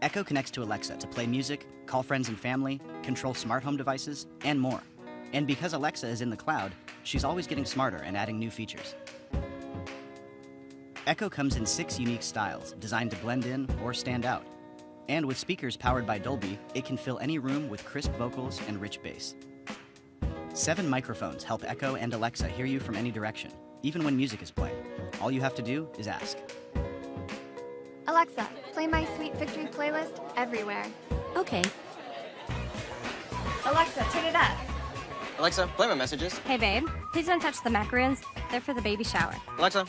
Echo connects to Alexa to play music, call friends and family, control smart home devices, and more. And because Alexa is in the cloud, she's always getting smarter and adding new features. Echo comes in 6 unique styles designed to blend in or stand out. And with speakers powered by Dolby, it can fill any room with crisp vocals and rich bass. 7 microphones help Echo and Alexa hear you from any direction, even when music is playing. All you have to do is ask. Alexa, play my Sweet Victory playlist everywhere. Okay. Alexa, turn it up. Alexa, play my messages. Hey babe, please don't touch the macaroons. They're for the baby shower. Alexa,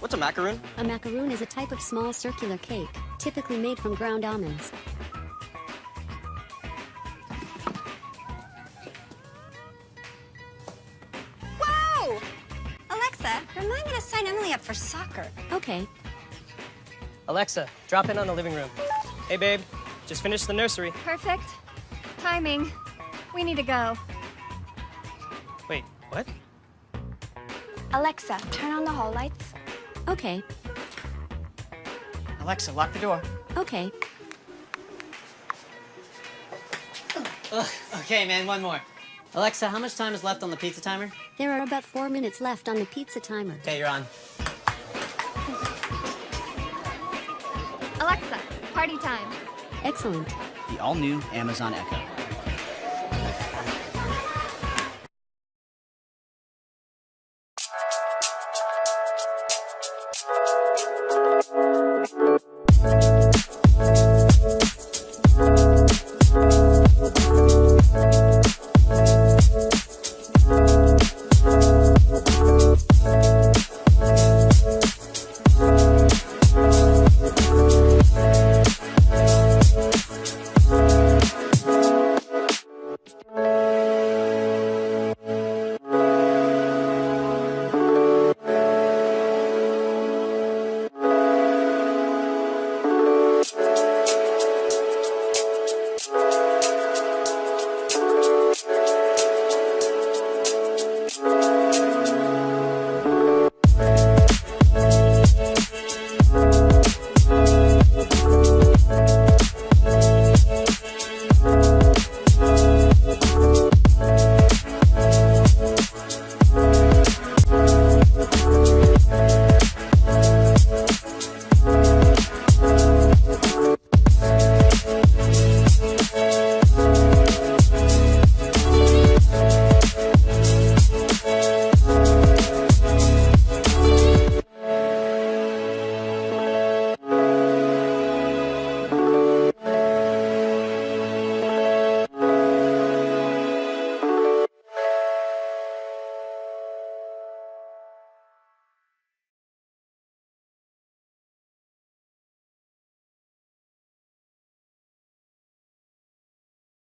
what's a macaroon? A macaroon is a type of small circular cake, typically made from ground almonds. Whoa! Alexa, remind me to sign Emily up for soccer. Okay. Alexa, drop in on the living room. Hey babe, just finished the nursery. Perfect. Timing. We need to go. Wait, what? Alexa, turn on the hall lights. Okay. Alexa, lock the door. Okay. Ugh, okay, man, one more. Alexa, how much time is left on the pizza timer? There are about 4 minutes left on the pizza timer. Okay, you're on. Alexa, party time. Excellent. The all-new Amazon Echo.